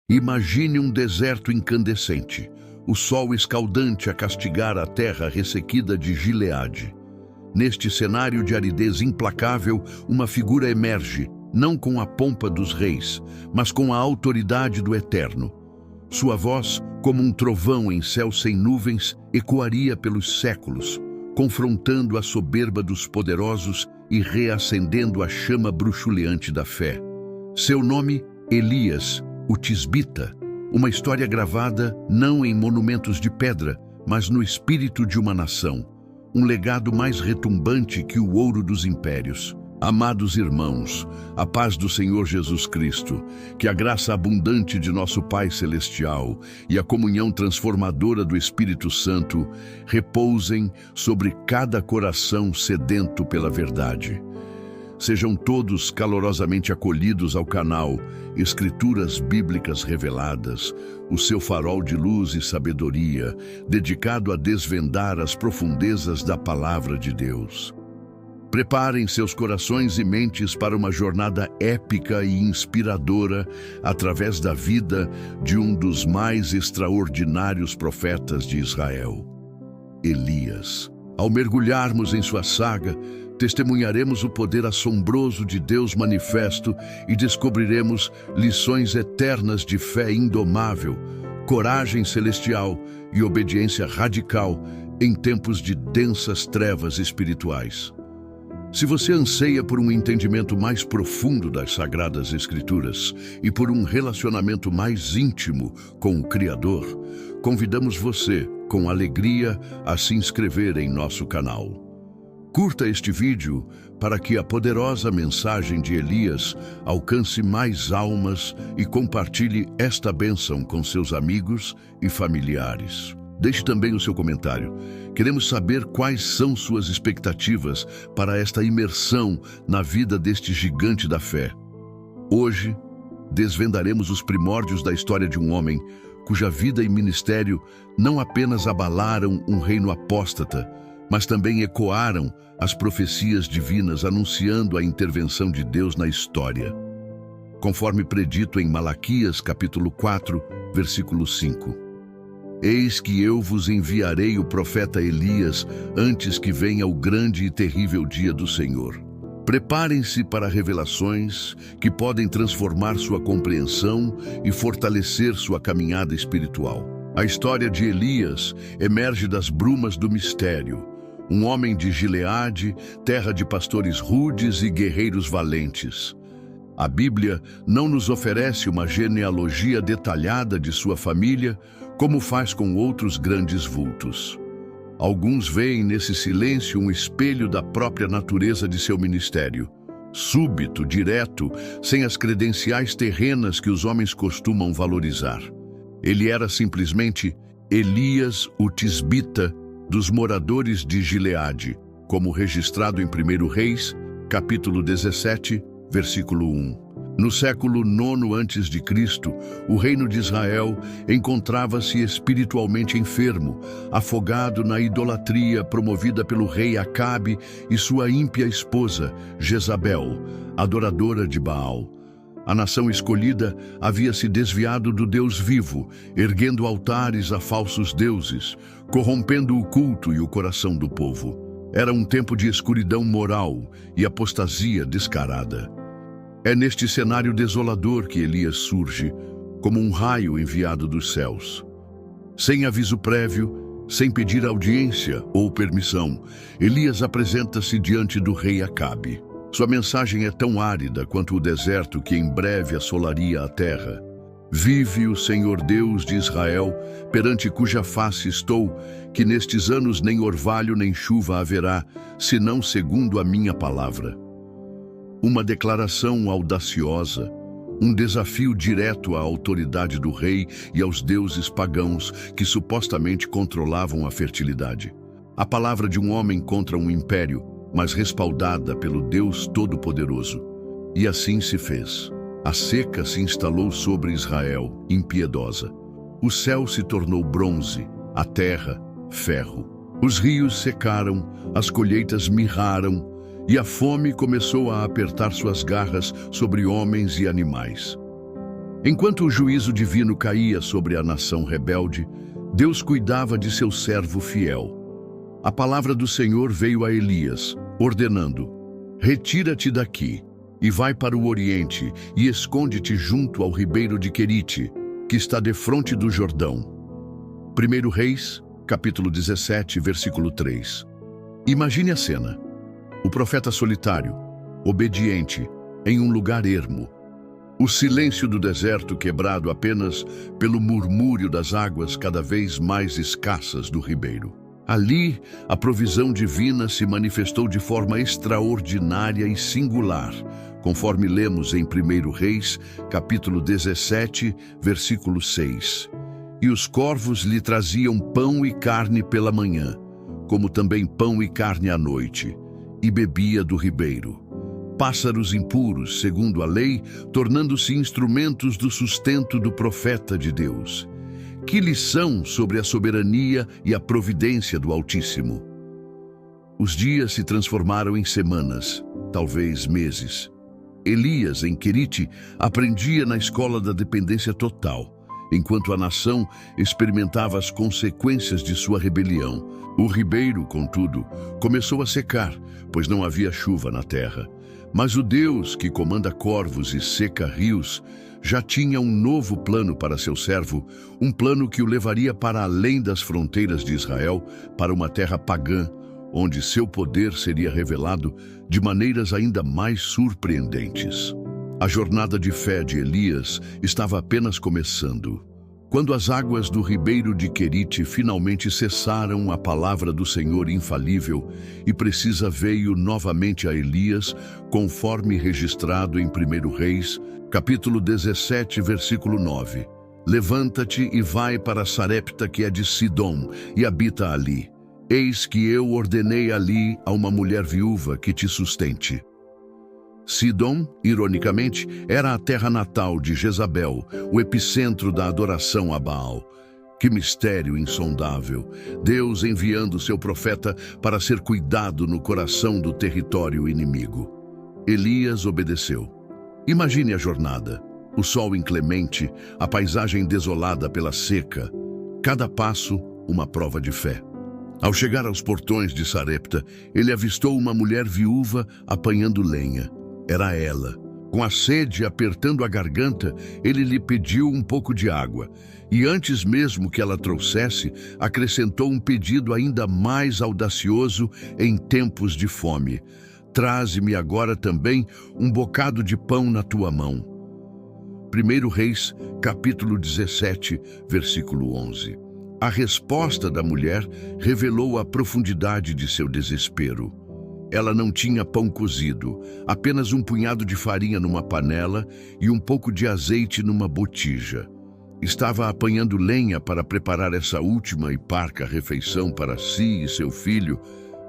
Imagine um deserto incandescente, o sol escaldante a castigar a terra ressequida de Gileade. Neste cenário de aridez implacável, uma figura emerge, não com a pompa dos reis, mas com a autoridade do Eterno. Sua voz, como um trovão em céu sem nuvens, ecoaria pelos séculos, confrontando a soberba dos poderosos e reacendendo a chama bruxuleante da fé. Seu nome, Elias, o Tisbita, uma história gravada não em monumentos de pedra, mas no espírito de uma nação, um legado mais retumbante que o ouro dos impérios. Amados irmãos, a paz do Senhor Jesus Cristo, que a graça abundante de nosso Pai Celestial e a comunhão transformadora do Espírito Santo repousem sobre cada coração sedento pela verdade. Sejam todos calorosamente acolhidos ao canal Escrituras Bíblicas Reveladas, o seu farol de luz e sabedoria, dedicado a desvendar as profundezas da Palavra de Deus. Preparem seus corações e mentes para uma jornada épica e inspiradora através da vida de um dos mais extraordinários profetas de Israel, Elias. Ao mergulharmos em sua saga, testemunharemos o poder assombroso de Deus manifesto e descobriremos lições eternas de fé indomável, coragem celestial e obediência radical em tempos de densas trevas espirituais. Se você anseia por um entendimento mais profundo das Sagradas Escrituras e por um relacionamento mais íntimo com o Criador, convidamos você, com alegria, a se inscrever em nosso canal. Curta este vídeo para que a poderosa mensagem de Elias alcance mais almas e compartilhe esta bênção com seus amigos e familiares. Deixe também o seu comentário. Queremos saber quais são suas expectativas para esta imersão na vida deste gigante da fé. Hoje, desvendaremos os primórdios da história de um homem cuja vida e ministério não apenas abalaram um reino apóstata, mas também ecoaram as profecias divinas anunciando a intervenção de Deus na história. Conforme predito em Malaquias, capítulo 4, versículo 5. Eis que eu vos enviarei o profeta Elias antes que venha o grande e terrível dia do Senhor. Preparem-se para revelações que podem transformar sua compreensão e fortalecer sua caminhada espiritual. A história de Elias emerge das brumas do mistério. Um homem de Gileade, terra de pastores rudes e guerreiros valentes. A Bíblia não nos oferece uma genealogia detalhada de sua família, como faz com outros grandes vultos. Alguns veem nesse silêncio um espelho da própria natureza de seu ministério. Súbito, direto, sem as credenciais terrenas que os homens costumam valorizar. Ele era simplesmente Elias, o Tisbita, dos moradores de Gileade, como registrado em 1 Reis, capítulo 17, versículo 1. No século IX a.C., o reino de Israel encontrava-se espiritualmente enfermo, afogado na idolatria promovida pelo rei Acabe e sua ímpia esposa, Jezabel, adoradora de Baal. A nação escolhida havia se desviado do Deus vivo, erguendo altares a falsos deuses, corrompendo o culto e o coração do povo. Era um tempo de escuridão moral e apostasia descarada. É neste cenário desolador que Elias surge, como um raio enviado dos céus. Sem aviso prévio, sem pedir audiência ou permissão, Elias apresenta-se diante do rei Acabe. Sua mensagem é tão árida quanto o deserto que em breve assolaria a terra. Vive o Senhor Deus de Israel, perante cuja face estou, que nestes anos nem orvalho nem chuva haverá, senão segundo a minha palavra. Uma declaração audaciosa, um desafio direto à autoridade do rei e aos deuses pagãos que supostamente controlavam a fertilidade. A palavra de um homem contra um império, mas respaldada pelo Deus Todo-Poderoso. E assim se fez. A seca se instalou sobre Israel, impiedosa. O céu se tornou bronze, a terra, ferro. Os rios secaram, as colheitas mirraram, e a fome começou a apertar suas garras sobre homens e animais. Enquanto o juízo divino caía sobre a nação rebelde, Deus cuidava de seu servo fiel. A palavra do Senhor veio a Elias, ordenando: retira-te daqui e vai para o Oriente e esconde-te junto ao ribeiro de Querite, que está defronte do Jordão. 1 Reis, capítulo 17, versículo 3. Imagine a cena. O profeta solitário, obediente, em um lugar ermo. O silêncio do deserto quebrado apenas pelo murmúrio das águas cada vez mais escassas do ribeiro. Ali, a provisão divina se manifestou de forma extraordinária e singular, conforme lemos em 1 Reis, capítulo 17, versículo 6. E os corvos lhe traziam pão e carne pela manhã, como também pão e carne à noite, e bebia do ribeiro. Pássaros impuros, segundo a lei, tornando-se instrumentos do sustento do profeta de Deus. Que lição sobre a soberania e a providência do Altíssimo! Os dias se transformaram em semanas, talvez meses. Elias, em Querite, aprendia na escola da dependência total, enquanto a nação experimentava as consequências de sua rebelião. O ribeiro, contudo, começou a secar, pois não havia chuva na terra. Mas o Deus que comanda corvos e seca rios já tinha um novo plano para seu servo, um plano que o levaria para além das fronteiras de Israel, para uma terra pagã, onde seu poder seria revelado de maneiras ainda mais surpreendentes. A jornada de fé de Elias estava apenas começando. Quando as águas do ribeiro de Querite finalmente cessaram, a palavra do Senhor infalível e precisa veio novamente a Elias, conforme registrado em 1 Reis, capítulo 17, versículo 9. Levanta-te e vai para Sarepta, que é de Sidom, e habita ali. Eis que eu ordenei ali a uma mulher viúva que te sustente. Sidom, ironicamente, era a terra natal de Jezabel, o epicentro da adoração a Baal. Que mistério insondável! Deus enviando seu profeta para ser cuidado no coração do território inimigo. Elias obedeceu. Imagine a jornada. O sol inclemente, a paisagem desolada pela seca. Cada passo, uma prova de fé. Ao chegar aos portões de Sarepta, ele avistou uma mulher viúva apanhando lenha. Era ela. Com a sede apertando a garganta, ele lhe pediu um pouco de água. E antes mesmo que ela trouxesse, acrescentou um pedido ainda mais audacioso em tempos de fome. Traze-me agora também um bocado de pão na tua mão. 1 Reis, capítulo 17, versículo 11. A resposta da mulher revelou a profundidade de seu desespero. Ela não tinha pão cozido, apenas um punhado de farinha numa panela e um pouco de azeite numa botija. Estava apanhando lenha para preparar essa última e parca refeição para si e seu filho,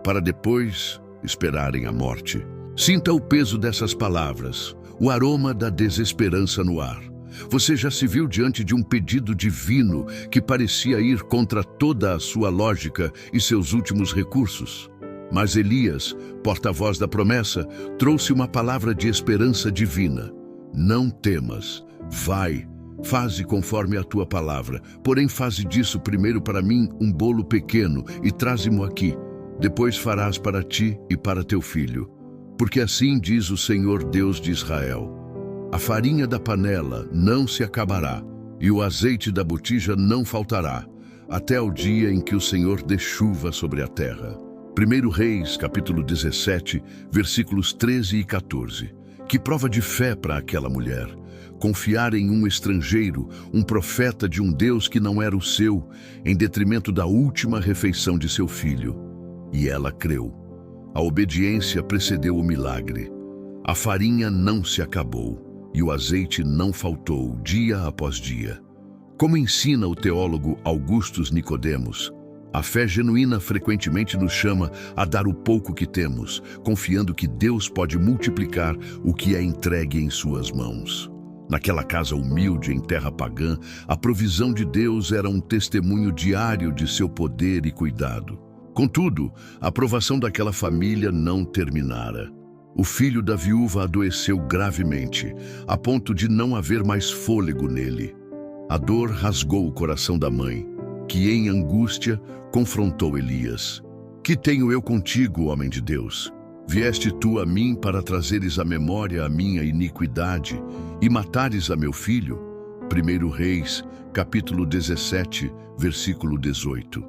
para depois esperarem a morte. Sinta o peso dessas palavras, o aroma da desesperança no ar. Você já se viu diante de um pedido divino que parecia ir contra toda a sua lógica e seus últimos recursos? Mas Elias, porta-voz da promessa, trouxe uma palavra de esperança divina. Não temas, vai, faze conforme a tua palavra, porém faze disso primeiro para mim um bolo pequeno e traze-mo aqui. Depois farás para ti e para teu filho. Porque assim diz o Senhor Deus de Israel: a farinha da panela não se acabará, e o azeite da botija não faltará, até o dia em que o Senhor dê chuva sobre a terra. 1 Reis, capítulo 17, versículos 13 e 14. Que prova de fé para aquela mulher! Confiar em um estrangeiro, um profeta de um Deus que não era o seu, em detrimento da última refeição de seu filho. E ela creu. A obediência precedeu o milagre. A farinha não se acabou, e o azeite não faltou dia após dia. Como ensina o teólogo Augustus Nicodemos, a fé genuína frequentemente nos chama a dar o pouco que temos, confiando que Deus pode multiplicar o que é entregue em suas mãos. Naquela casa humilde em terra pagã, a provisão de Deus era um testemunho diário de seu poder e cuidado. Contudo, a provação daquela família não terminara. O filho da viúva adoeceu gravemente, a ponto de não haver mais fôlego nele. A dor rasgou o coração da mãe, que em angústia confrontou Elias. Que tenho eu contigo, homem de Deus? Vieste tu a mim para trazeres à memória a minha iniquidade e matares a meu filho? 1 Reis, capítulo 17, versículo 18.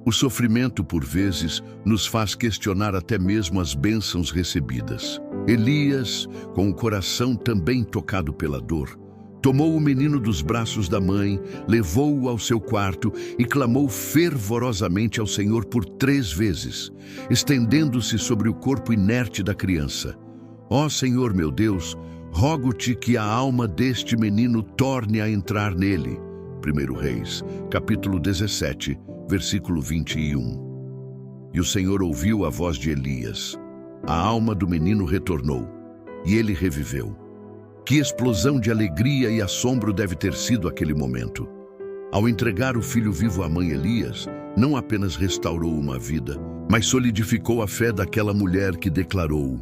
O sofrimento, por vezes, nos faz questionar até mesmo as bênçãos recebidas. Elias, com o coração também tocado pela dor, tomou o menino dos braços da mãe, levou-o ao seu quarto e clamou fervorosamente ao Senhor por 3 vezes, estendendo-se sobre o corpo inerte da criança. Ó Senhor meu Deus, rogo-te que a alma deste menino torne a entrar nele. 1 Reis, capítulo 17, versículo 21. E o Senhor ouviu a voz de Elias. A alma do menino retornou, e ele reviveu. Que explosão de alegria e assombro deve ter sido aquele momento. Ao entregar o filho vivo à mãe Elias, não apenas restaurou uma vida, mas solidificou a fé daquela mulher que declarou: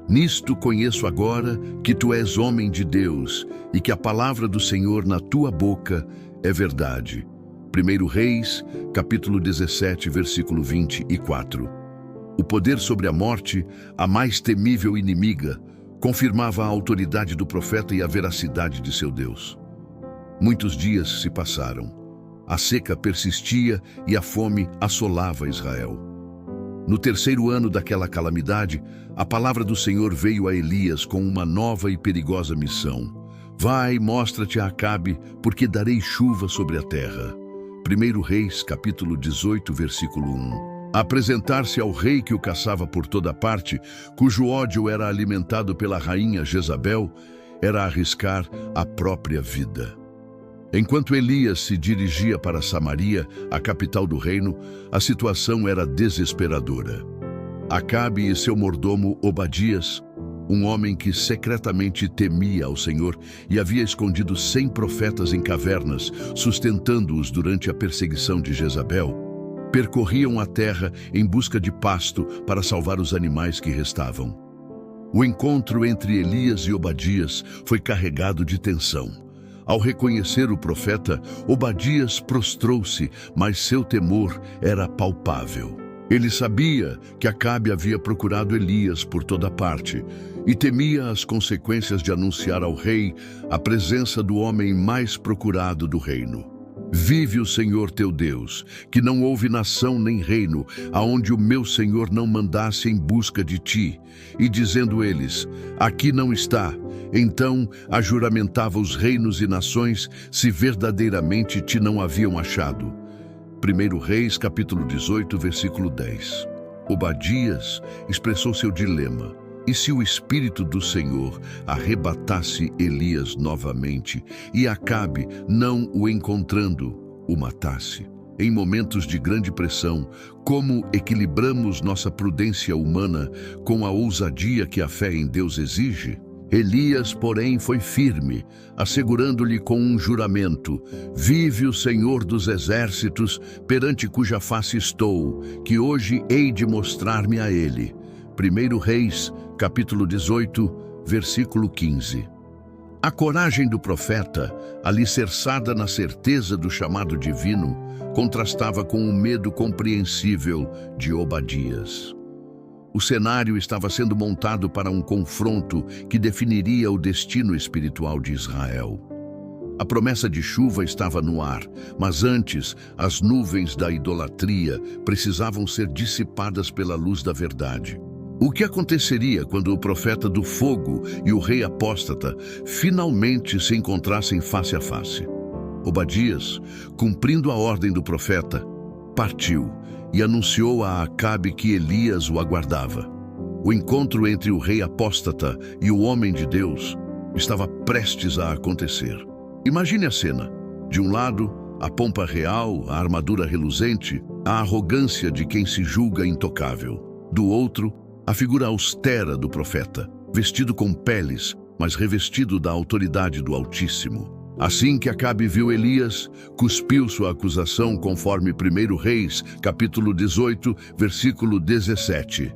Nisto conheço agora que tu és homem de Deus e que a palavra do Senhor na tua boca é verdade. 1 Reis, capítulo 17, versículo 24. O poder sobre a morte, a mais temível inimiga, confirmava a autoridade do profeta e a veracidade de seu Deus. Muitos dias se passaram. A seca persistia e a fome assolava Israel. No 3º ano daquela calamidade, a palavra do Senhor veio a Elias com uma nova e perigosa missão. Vai, mostra-te a Acabe, porque darei chuva sobre a terra. 1 Reis, capítulo 18, versículo 1. Apresentar-se ao rei que o caçava por toda parte, cujo ódio era alimentado pela rainha Jezabel, era arriscar a própria vida. Enquanto Elias se dirigia para Samaria, a capital do reino, a situação era desesperadora. Acabe e seu mordomo Obadias, um homem que secretamente temia ao Senhor e havia escondido 100 profetas em cavernas, sustentando-os durante a perseguição de Jezabel, percorriam a terra em busca de pasto para salvar os animais que restavam. O encontro entre Elias e Obadias foi carregado de tensão. Ao reconhecer o profeta, Obadias prostrou-se, mas seu temor era palpável. Ele sabia que Acabe havia procurado Elias por toda parte e temia as consequências de anunciar ao rei a presença do homem mais procurado do reino. Vive o Senhor teu Deus, que não houve nação nem reino, aonde o meu Senhor não mandasse em busca de ti. E dizendo eles, aqui não está, então ajuramentava os reinos e nações, se verdadeiramente te não haviam achado. 1 Reis, capítulo 18, versículo 10. Obadias expressou seu dilema. E se o Espírito do Senhor arrebatasse Elias novamente e Acabe, não o encontrando, o matasse? Em momentos de grande pressão, como equilibramos nossa prudência humana com a ousadia que a fé em Deus exige? Elias, porém, foi firme, assegurando-lhe com um juramento: vive o Senhor dos exércitos, perante cuja face estou, que hoje hei de mostrar-me a ele. 1 Reis, capítulo 18, versículo 15. A coragem do profeta, alicerçada na certeza do chamado divino, contrastava com o medo compreensível de Obadias. O cenário estava sendo montado para um confronto que definiria o destino espiritual de Israel. A promessa de chuva estava no ar, mas antes, as nuvens da idolatria precisavam ser dissipadas pela luz da verdade. O que aconteceria quando o profeta do fogo e o rei apóstata finalmente se encontrassem face a face? Obadias, cumprindo a ordem do profeta, partiu e anunciou a Acabe que Elias o aguardava. O encontro entre o rei apóstata e o homem de Deus estava prestes a acontecer. Imagine a cena. De um lado, a pompa real, a armadura reluzente, a arrogância de quem se julga intocável. Do outro, a figura austera do profeta, vestido com peles, mas revestido da autoridade do Altíssimo. Assim que Acabe viu Elias, cuspiu sua acusação conforme 1 Reis, capítulo 18, versículo 17.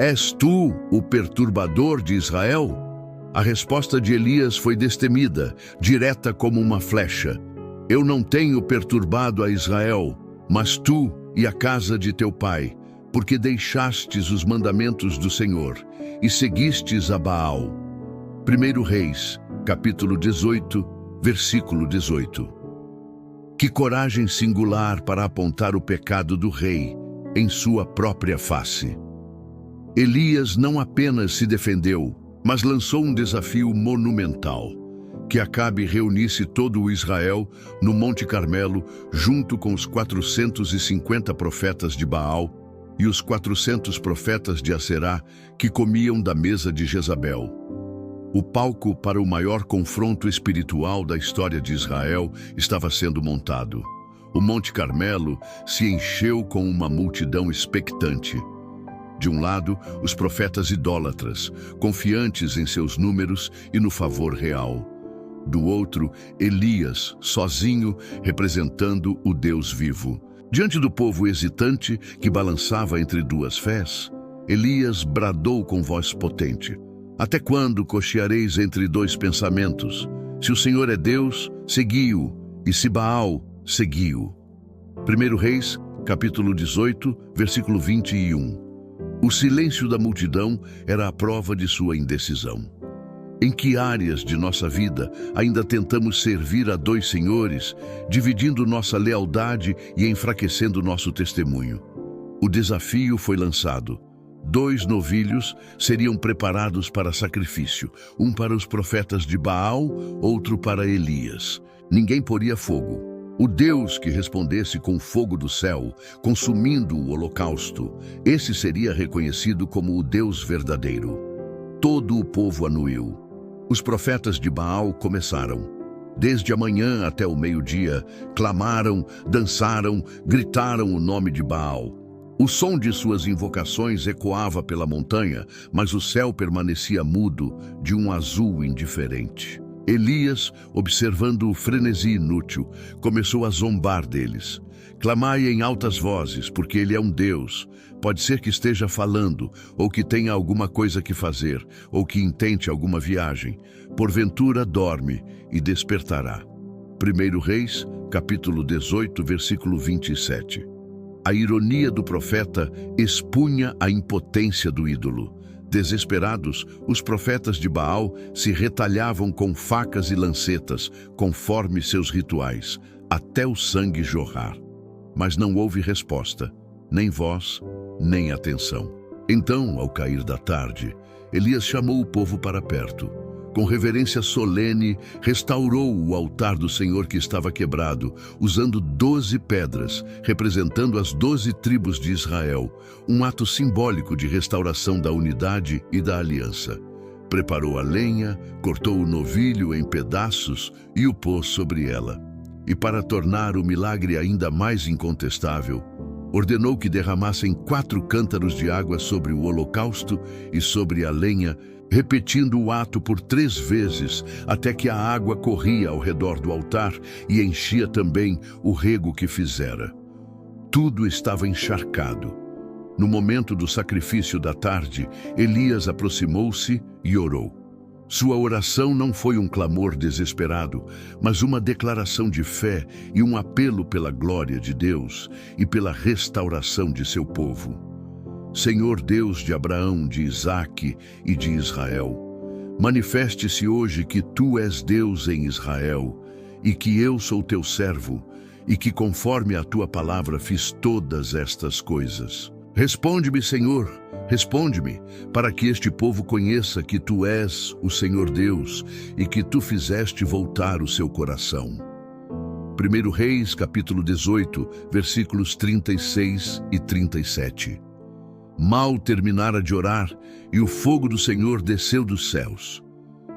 És tu o perturbador de Israel? A resposta de Elias foi destemida, direta como uma flecha. Eu não tenho perturbado a Israel, mas tu e a casa de teu pai, porque deixastes os mandamentos do Senhor e seguistes a Baal. 1 Reis, capítulo 18, versículo 18. Que coragem singular para apontar o pecado do rei em sua própria face. Elias não apenas se defendeu, mas lançou um desafio monumental: que Acabe reunisse todo o Israel no Monte Carmelo, junto com os 450 profetas de Baal e os 400 profetas de Aserá que comiam da mesa de Jezabel. O palco para o maior confronto espiritual da história de Israel estava sendo montado. O Monte Carmelo se encheu com uma multidão expectante. De um lado, os profetas idólatras, confiantes em seus números e no favor real. Do outro, Elias, sozinho, representando o Deus vivo. Diante do povo hesitante que balançava entre duas fés, Elias bradou com voz potente: Até quando cocheareis entre dois pensamentos? Se o Senhor é Deus, segui-o, e se Baal, segui-o. 1 Reis, capítulo 18, versículo 21. O silêncio da multidão era a prova de sua indecisão. Em que áreas de nossa vida ainda tentamos servir a dois senhores, dividindo nossa lealdade e enfraquecendo nosso testemunho? O desafio foi lançado. 2 novilhos seriam preparados para sacrifício, um para os profetas de Baal, outro para Elias. Ninguém poria fogo. O Deus que respondesse com fogo do céu, consumindo o holocausto, esse seria reconhecido como o Deus verdadeiro. Todo o povo anuiu. Os profetas de Baal começaram. Desde a manhã até o meio-dia, clamaram, dançaram, gritaram o nome de Baal. O som de suas invocações ecoava pela montanha, mas o céu permanecia mudo, de um azul indiferente. Elias, observando o frenesi inútil, começou a zombar deles. Clamai em altas vozes, porque ele é um Deus. Pode ser que esteja falando, ou que tenha alguma coisa que fazer, ou que intente alguma viagem. Porventura dorme e despertará. 1 Reis, capítulo 18, versículo 27. A ironia do profeta expunha a impotência do ídolo. Desesperados, os profetas de Baal se retalhavam com facas e lancetas, conforme seus rituais, até o sangue jorrar. Mas não houve resposta, nem voz, nem atenção. Então, ao cair da tarde, Elias chamou o povo para perto. Com reverência solene, restaurou o altar do Senhor que estava quebrado, usando 12 pedras, representando as 12 tribos de Israel, um ato simbólico de restauração da unidade e da aliança. Preparou a lenha, cortou o novilho em pedaços e o pôs sobre ela. E para tornar o milagre ainda mais incontestável, ordenou que derramassem 4 cântaros de água sobre o holocausto e sobre a lenha, repetindo o ato por 3 vezes, até que a água corria ao redor do altar e enchia também o rego que fizera. Tudo estava encharcado. No momento do sacrifício da tarde, Elias aproximou-se e orou. Sua oração não foi um clamor desesperado, mas uma declaração de fé e um apelo pela glória de Deus e pela restauração de seu povo. Senhor Deus de Abraão, de Isaque e de Israel, manifeste-se hoje que Tu és Deus em Israel e que eu sou Teu servo e que conforme a Tua palavra fiz todas estas coisas. Responde-me, Senhor, responde-me, para que este povo conheça que Tu és o Senhor Deus e que Tu fizeste voltar o seu coração. 1 Reis, capítulo 18, versículos 36 e 37. Mal terminara de orar, e o fogo do Senhor desceu dos céus.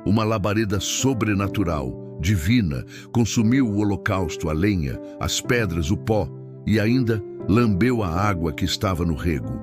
Uma labareda sobrenatural, divina, consumiu o holocausto, a lenha, as pedras, o pó, e ainda lambeu a água que estava no rego.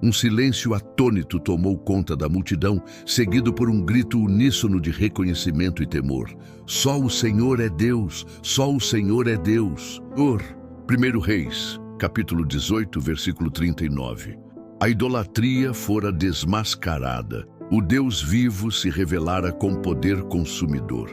Um silêncio atônito tomou conta da multidão, seguido por um grito uníssono de reconhecimento e temor. Só o Senhor é Deus, só o Senhor é Deus. 1 Reis, capítulo 18, versículo 39. A idolatria fora desmascarada. O Deus vivo se revelara com poder consumidor.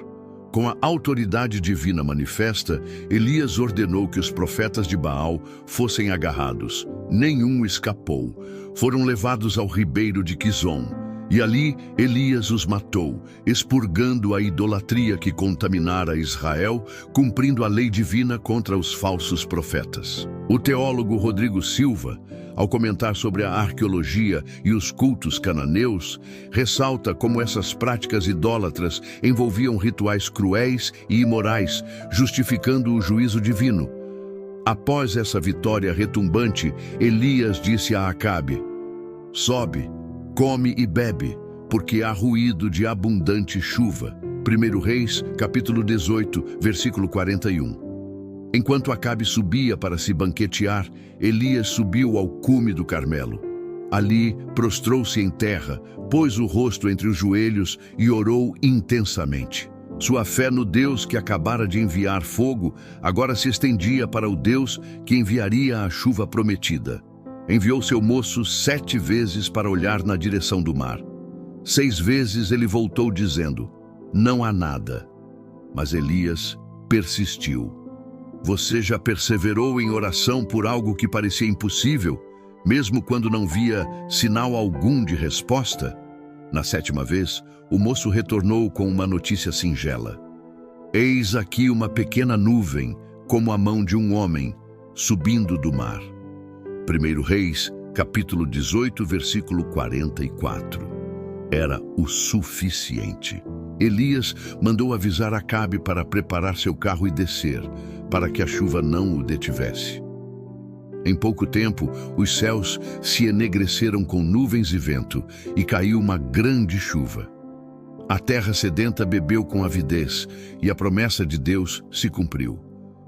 Com a autoridade divina manifesta, Elias ordenou que os profetas de Baal fossem agarrados. Nenhum escapou. Foram levados ao ribeiro de Quizon. E ali Elias os matou, expurgando a idolatria que contaminara Israel, cumprindo a lei divina contra os falsos profetas. O teólogo Rodrigo Silva, ao comentar sobre a arqueologia e os cultos cananeus, ressalta como essas práticas idólatras envolviam rituais cruéis e imorais, justificando o juízo divino. Após essa vitória retumbante, Elias disse a Acabe: "Sobe, come e bebe, porque há ruído de abundante chuva." 1 Reis, capítulo 18, versículo 41. Enquanto Acabe subia para se banquetear, Elias subiu ao cume do Carmelo. Ali, prostrou-se em terra, pôs o rosto entre os joelhos e orou intensamente. Sua fé no Deus que acabara de enviar fogo agora se estendia para o Deus que enviaria a chuva prometida. Enviou seu moço 7 vezes para olhar na direção do mar. 6 vezes ele voltou dizendo: "Não há nada." Mas Elias persistiu. Você já perseverou em oração por algo que parecia impossível, mesmo quando não via sinal algum de resposta? Na 7ª vez, o moço retornou com uma notícia singela: "Eis aqui uma pequena nuvem, como a mão de um homem, subindo do mar." 1 Reis, capítulo 18, versículo 44. Era o suficiente. Elias mandou avisar Acabe para preparar seu carro e descer, para que a chuva não o detivesse. Em pouco tempo, os céus se enegreceram com nuvens e vento, e caiu uma grande chuva. A terra sedenta bebeu com avidez, e a promessa de Deus se cumpriu.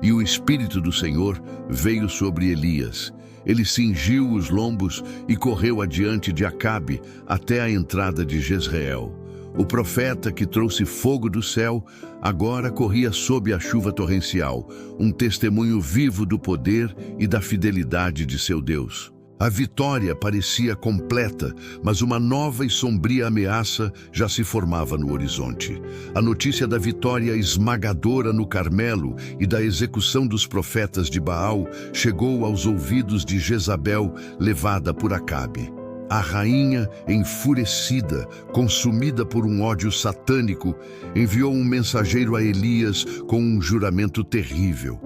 E o Espírito do Senhor veio sobre Elias. Ele cingiu os lombos e correu adiante de Acabe até a entrada de Jezreel. O profeta que trouxe fogo do céu agora corria sob a chuva torrencial, um testemunho vivo do poder e da fidelidade de seu Deus. A vitória parecia completa, mas uma nova e sombria ameaça já se formava no horizonte. A notícia da vitória esmagadora no Carmelo e da execução dos profetas de Baal chegou aos ouvidos de Jezabel, levada por Acabe. A rainha, enfurecida, consumida por um ódio satânico, enviou um mensageiro a Elias com um juramento terrível: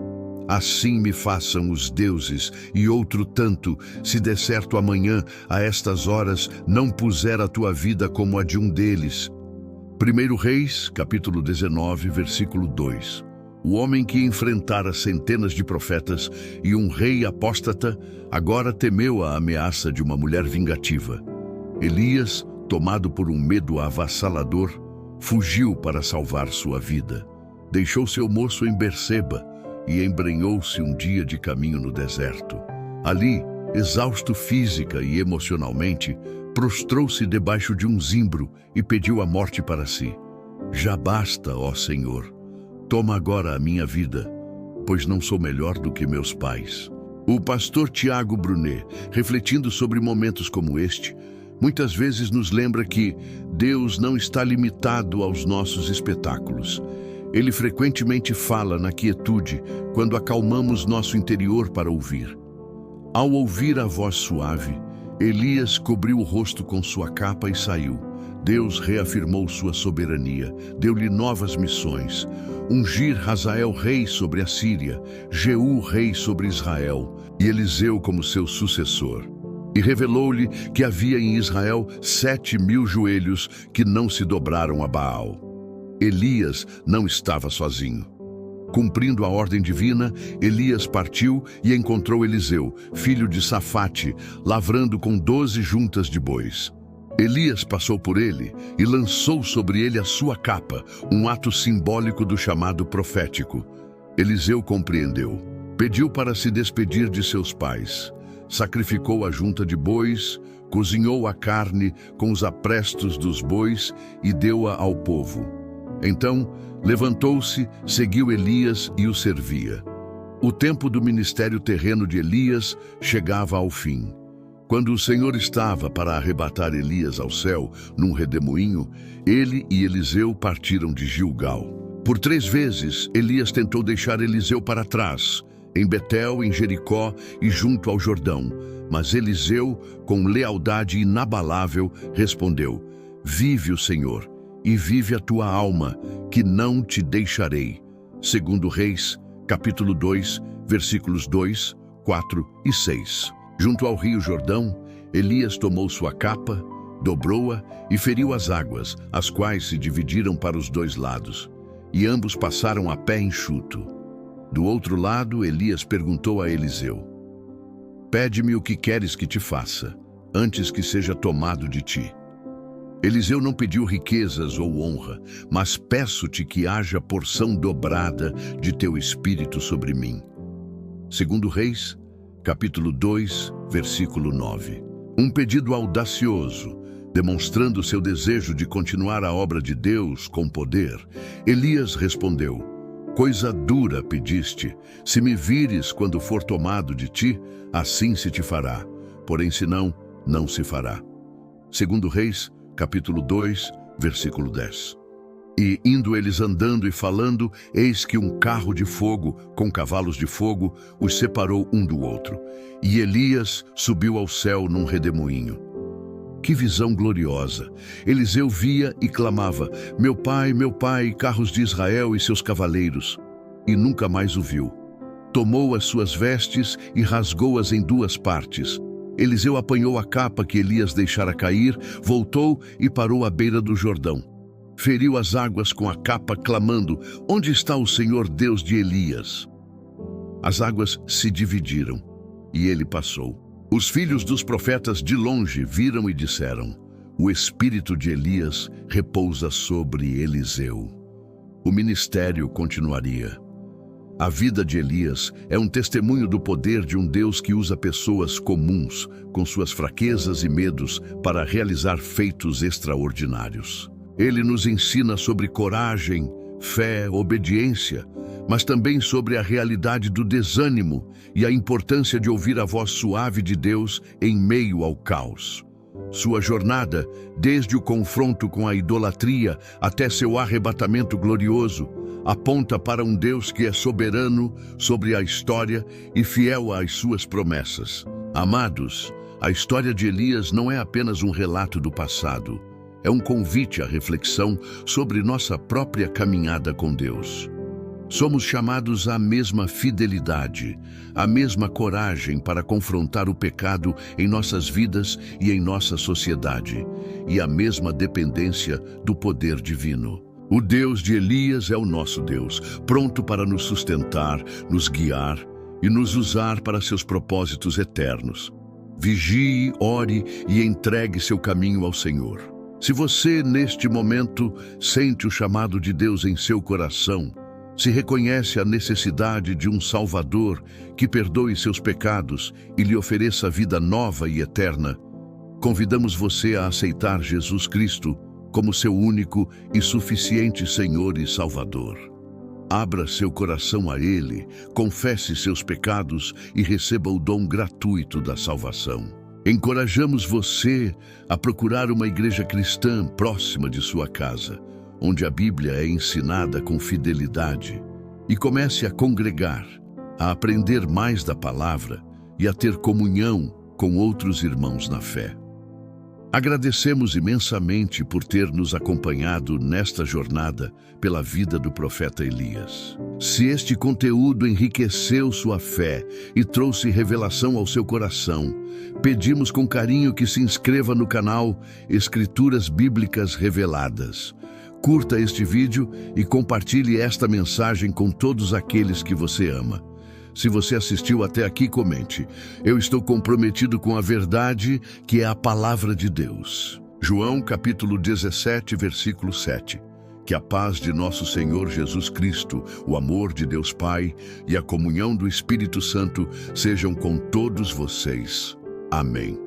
"Assim me façam os deuses, e outro tanto, se de certo amanhã, a estas horas, não puser a tua vida como a de um deles." 1 Reis, capítulo 19, versículo 2. O homem que enfrentara centenas de profetas e um rei apóstata, agora temeu a ameaça de uma mulher vingativa. Elias, tomado por um medo avassalador, fugiu para salvar sua vida. Deixou seu moço em Berseba e embrenhou-se um dia de caminho no deserto. Ali, exausto física e emocionalmente, prostrou-se debaixo de um zimbro e pediu a morte para si. "Já basta, ó Senhor. Toma agora a minha vida, pois não sou melhor do que meus pais." O pastor Tiago Brunet, refletindo sobre momentos como este, muitas vezes nos lembra que Deus não está limitado aos nossos espetáculos. Ele frequentemente fala na quietude, quando acalmamos nosso interior para ouvir. Ao ouvir a voz suave, Elias cobriu o rosto com sua capa e saiu. Deus reafirmou sua soberania, deu-lhe novas missões. Ungir Hazael rei sobre a Síria, Jeú rei sobre Israel, e Eliseu como seu sucessor. E revelou-lhe que havia em Israel 7.000 joelhos que não se dobraram a Baal. Elias não estava sozinho. Cumprindo a ordem divina, Elias partiu e encontrou Eliseu, filho de Safate, lavrando com 12 juntas de bois. Elias passou por ele e lançou sobre ele a sua capa, um ato simbólico do chamado profético. Eliseu compreendeu. Pediu para se despedir de seus pais. Sacrificou a junta de bois, cozinhou a carne com os aprestos dos bois e deu-a ao povo. Então, levantou-se, seguiu Elias e o servia. O tempo do ministério terreno de Elias chegava ao fim. Quando o Senhor estava para arrebatar Elias ao céu num redemoinho, ele e Eliseu partiram de Gilgal. Por 3 vezes, Elias tentou deixar Eliseu para trás, em Betel, em Jericó e junto ao Jordão. Mas Eliseu, com lealdade inabalável, respondeu: Vive o Senhor, e vive a tua alma, que não te deixarei. 2 Reis, capítulo 2, versículos 2, 4 e 6. Junto ao rio Jordão, Elias tomou sua capa, dobrou-a e feriu as águas, as quais se dividiram para os 2 lados, e ambos passaram a pé enxuto. Do outro lado, Elias perguntou a Eliseu: Pede-me o que queres que te faça, antes que seja tomado de ti. Eliseu não pediu riquezas ou honra, mas peço-te que haja porção dobrada de teu espírito sobre mim. 2 Reis, capítulo 2, versículo 9. Um pedido audacioso, demonstrando seu desejo de continuar a obra de Deus com poder. Elias respondeu: Coisa dura pediste, se me vires quando for tomado de ti, assim se te fará, porém senão, não se fará. 2 Reis, capítulo 2, versículo 10. E, indo eles andando e falando, eis que um carro de fogo, com cavalos de fogo, os separou um do outro. E Elias subiu ao céu num redemoinho. Que visão gloriosa! Eliseu via e clamava: meu pai, carros de Israel e seus cavaleiros. E nunca mais o viu. Tomou as suas vestes e rasgou-as em 2 partes. Eliseu apanhou a capa que Elias deixara cair, voltou e parou à beira do Jordão. Feriu as águas com a capa, clamando: Onde está o Senhor Deus de Elias? As águas se dividiram, e ele passou. Os filhos dos profetas de longe viram e disseram: O espírito de Elias repousa sobre Eliseu. O ministério continuaria. A vida de Elias é um testemunho do poder de um Deus que usa pessoas comuns, com suas fraquezas e medos, para realizar feitos extraordinários. Ele nos ensina sobre coragem, fé, obediência, mas também sobre a realidade do desânimo e a importância de ouvir a voz suave de Deus em meio ao caos. Sua jornada, desde o confronto com a idolatria até seu arrebatamento glorioso, aponta para um Deus que é soberano sobre a história e fiel às suas promessas. Amados, a história de Elias não é apenas um relato do passado, é um convite à reflexão sobre nossa própria caminhada com Deus. Somos chamados à mesma fidelidade, à mesma coragem para confrontar o pecado em nossas vidas e em nossa sociedade, e à mesma dependência do poder divino. O Deus de Elias é o nosso Deus, pronto para nos sustentar, nos guiar e nos usar para seus propósitos eternos. Vigie, ore e entregue seu caminho ao Senhor. Se você, neste momento, sente o chamado de Deus em seu coração, se reconhece a necessidade de um Salvador que perdoe seus pecados e lhe ofereça vida nova e eterna, convidamos você a aceitar Jesus Cristo como seu único e suficiente Senhor e Salvador. Abra seu coração a Ele, confesse seus pecados e receba o dom gratuito da salvação. Encorajamos você a procurar uma igreja cristã próxima de sua casa, onde a Bíblia é ensinada com fidelidade, e comece a congregar, a aprender mais da palavra e a ter comunhão com outros irmãos na fé. Agradecemos imensamente por ter nos acompanhado nesta jornada pela vida do profeta Elias. Se este conteúdo enriqueceu sua fé e trouxe revelação ao seu coração, pedimos com carinho que se inscreva no canal Escrituras Bíblicas Reveladas. Curta este vídeo e compartilhe esta mensagem com todos aqueles que você ama. Se você assistiu até aqui, comente: eu estou comprometido com a verdade, que é a palavra de Deus. João capítulo 17, versículo 7. Que a paz de nosso Senhor Jesus Cristo, o amor de Deus Pai e a comunhão do Espírito Santo sejam com todos vocês. Amém.